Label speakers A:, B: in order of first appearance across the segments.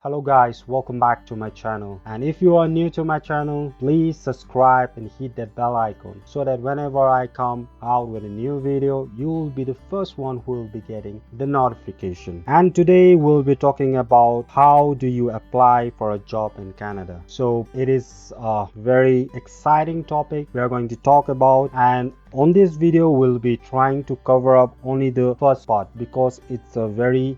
A: Hello guys, welcome back to my channel, and if you are new to my channel, please subscribe and hit that bell icon so that whenever I come out with a new video, you will be the first one who will be getting the notification. And today we'll be talking about how do you apply for a job in Canada. So it is a very exciting topic we are going to talk about, and on this video we'll be trying to cover up only the first part because it's a very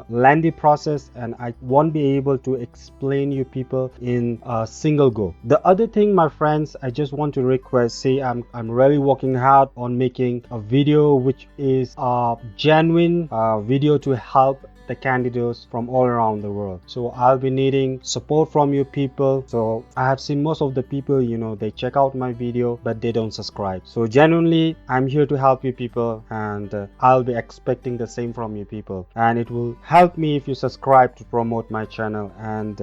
A: lengthy process and I won't be able to explain you people in a single go. The other thing, my friends, I just want to request, see, I'm really working hard on making a video which is a genuine video to help the candidates from all around the world. So I'll be needing support from you people. So I have seen most of the people, they check out my video but they don't subscribe. So genuinely I'm here to help you people, and I'll be expecting the same from you people, and it will help me if you subscribe to promote my channel, and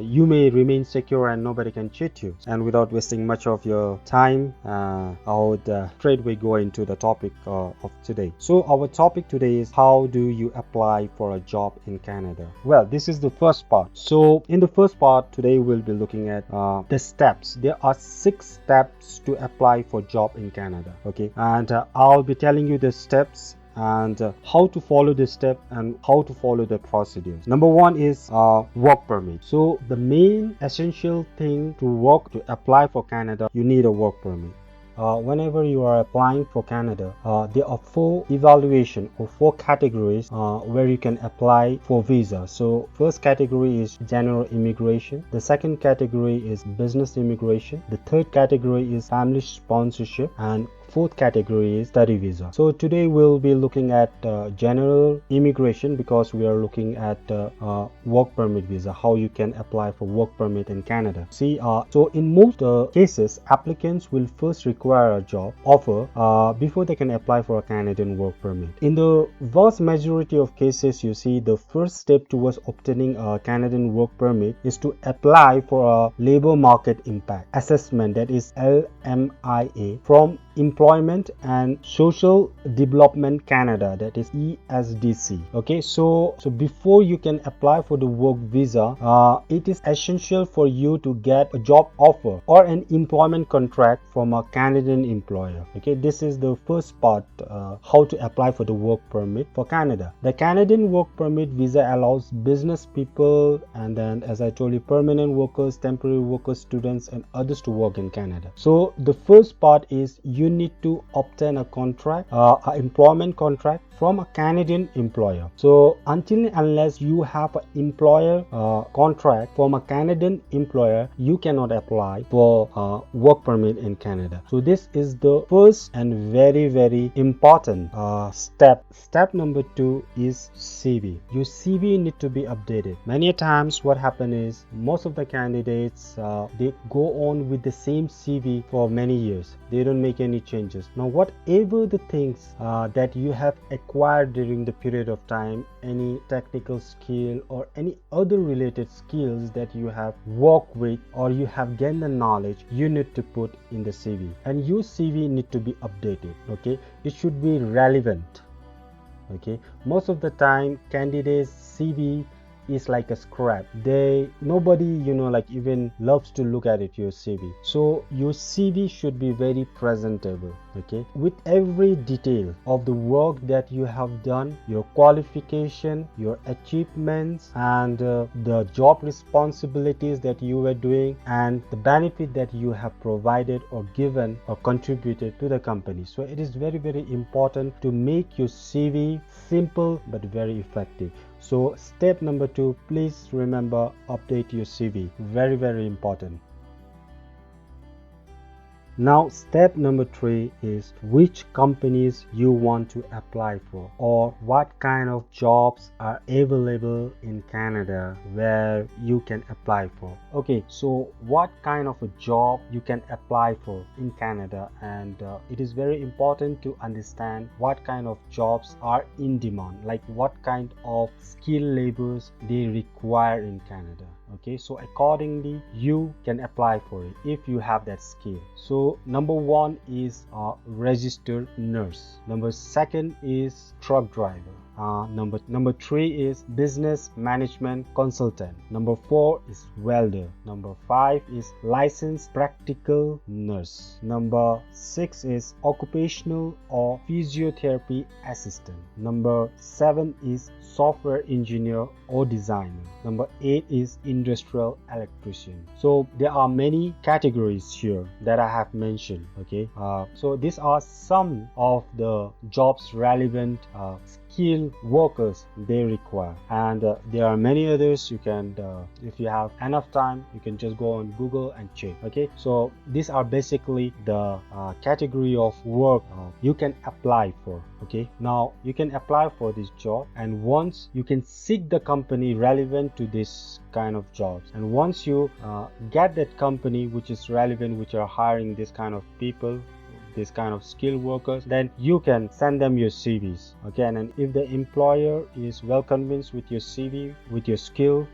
A: you may remain secure and nobody can cheat you. And without wasting much of your time, I would straightway go into the topic of today. So our topic today is how do you apply for a job in Canada. Well, this is the first part. So in the first part today we'll be looking at the steps. There are 6 steps to apply for job in Canada, okay, and I'll be telling you the steps and how to follow the step and how to follow the procedures. Number 1 is work permit. So the main essential thing to apply for Canada, you need a work permit. Whenever you are applying for Canada, there are 4 evaluation or 4 categories where you can apply for visa. So first category is general immigration, the second category is business immigration, the third category is family sponsorship, and fourth category is study visa. So today we'll be looking at general immigration because we are looking at work permit visa, how you can apply for work permit in Canada. See, so in most cases applicants will first require a job offer before they can apply for a Canadian work permit. In the vast majority of cases, you see, the first step towards obtaining a Canadian work permit is to apply for a labor market impact assessment, that is LMIA, from Employment and Social Development Canada, that is ESDC. Okay, so before you can apply for the work visa, it is essential for you to get a job offer or an employment contract from a Canadian employer. Okay, this is the first part, how to apply for the work permit for Canada. The Canadian work permit visa allows business people, and then, as I told you, permanent workers, temporary workers, students, and others to work in Canada. So the first part is you need to obtain a contract, an employment contract from a Canadian employer. So until and unless you have an employer contract from a Canadian employer, you cannot apply for work permit in Canada. So this is the first and very, very important step. Step number 2 is CV. Your CV need to be updated. Many times what happens is most of the candidates they go on with the same CV for many years. They don't make any changes. Now whatever the things that you have acquired during the period of time, any technical skill or any other related skills that you have worked with or you have gained the knowledge, you need to put in the CV, and your CV need to be updated. Okay, it should be relevant. Okay, most of the time candidates CV is like a scrap. Nobody even loves to look at it, your CV. So your CV should be very presentable, okay, with every detail of the work that you have done, your qualification, your achievements, and the job responsibilities that you were doing, and the benefit that you have provided or given or contributed to the company. So it is very, very important to make your CV simple but very effective. So step number 2, please remember, update your CV. Very, very important. Now step number 3 is which companies you want to apply for, or what kind of jobs are available in Canada where you can apply for. Okay, so what kind of a job you can apply for in Canada, and it is very important to understand what kind of jobs are in demand, like what kind of skilled labors they require in Canada. Okay, so accordingly you can apply for it if you have that skill. So number 1 is a registered nurse. Number 2 is truck driver. Number 3 is business management consultant. Number 4 is welder. Number 5 is licensed practical nurse. Number 6 is occupational or physiotherapy assistant. Number 7 is software engineer or designer. Number 8 is industrial electrician. So there are many categories here that I have mentioned. Okay, so these are some of the jobs relevant skilled workers they require, and there are many others. You can if you have enough time, you can just go on Google and check. Okay, so these are basically the category of work you can apply for. Okay, now you can apply for this job, and once you can seek the company relevant to this kind of jobs, and once you get that company which is relevant, which are hiring this kind of people, this kind of skilled workers, then you can send them your CVs. Okay, and if the employer is well convinced with your CV, with your skill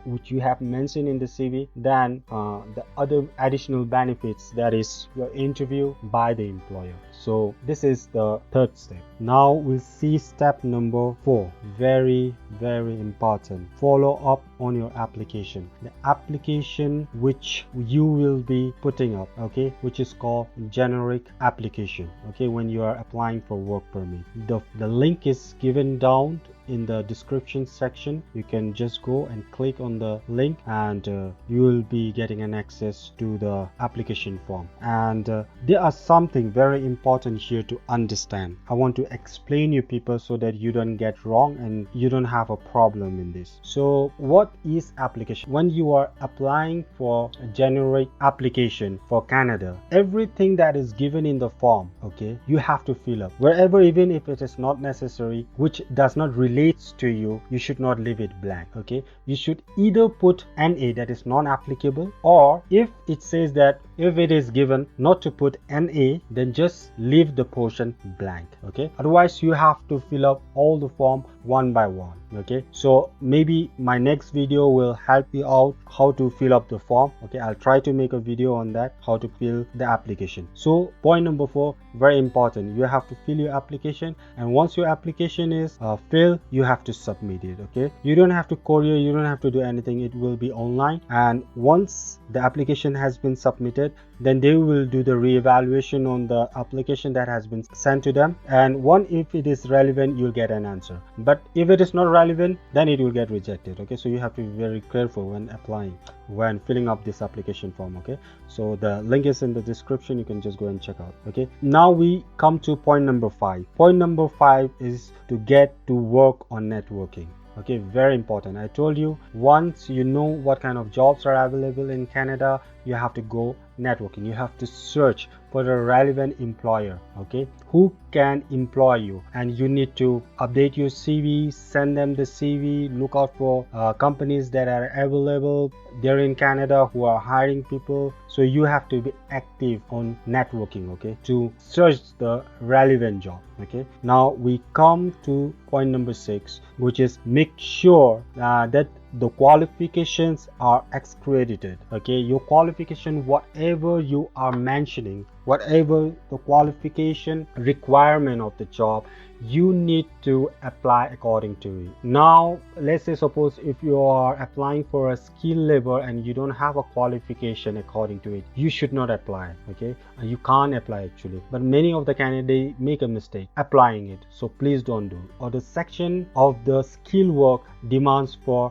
A: which you have mentioned in the CV, then the other additional benefits, that is your interview by the employer. So this is the third step. Now we'll see step number 4. Very important. Follow up on your application. The application which you will be putting up, okay, which is called generic application. Okay, when you are applying for work permit, the link is given down in the description section. You can just go and click on the link, and you will be getting an access to the application form. And there are something very important here to understand. I want to explain you people so that you don't get wrong and you don't have a problem in this. So what is application? When you are applying for a generic application for Canada, everything that is given in the form, okay, you have to fill up wherever, even if it is not necessary, which does not relate to you, you should not leave it blank. Okay, you should either put NA, that is non-applicable, or if it says that if it is given not to put NA, then just leave the portion blank. Okay, otherwise you have to fill up all the form one by one. Okay, so maybe my next video will help you out how to fill up the form. Okay, I'll try to make a video on that, how to fill the application. So point number 4, very important, you have to fill your application, and once your application is filled, you have to submit it. Okay, you don't have to courier, you don't have to do anything, it will be online. And once the application has been submitted, then they will do the reevaluation on the application that has been sent to them, and if it is relevant, you'll get an answer. But if it is not relevant, then it will get rejected. Okay, so you have to be very careful when applying, when filling up this application form. Okay, so the link is in the description, you can just go and check out. Okay, now we come to point number 5. Point number 5 is to get to work on networking. Okay, very important. I told you, once you know what kind of jobs are available in Canada, you have to go networking. You have to search for a relevant employer, okay, who can employ you, and you need to update your CV, send them the CV, look out for companies that are available there in Canada who are hiring people. So you have to be active on networking, okay, to search the relevant job. Okay, now we come to point number 6, which is make sure that the qualifications are accredited. Okay, your qualification, whatever you are mentioning, whatever the qualification requirement of the job, you need to apply according to it. Now let's say, suppose if you are applying for a skilled labor and you don't have a qualification according to it, you should not apply. Okay, you can't apply actually, but many of the candidates make a mistake applying it, so please don't do it. Or the section of the skill work demands for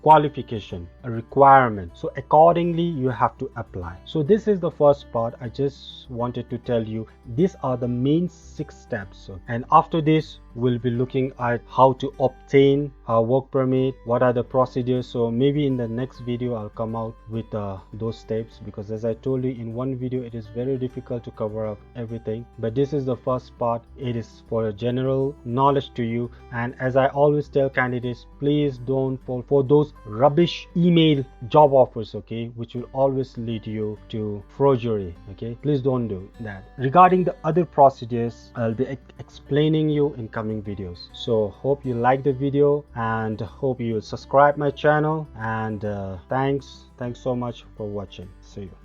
A: qualification, a requirement, so accordingly you have to apply. So this is the first part. I just wanted to tell you these are the main 6 steps, and after this we'll be looking at how to obtain a work permit, what are the procedures. So maybe in the next video I'll come out with those steps, because as I told you in one video, it is very difficult to cover up everything, but this is the first part. It is for a general knowledge to you, and as I always tell candidates, please don't fall for those rubbish email job offers, okay, which will always lead you to forgery. Okay, please don't do that. Regarding the other procedures, I'll be explaining you in coming videos. So hope you like the video, and hope you subscribe my channel, and thanks so much for watching. See you.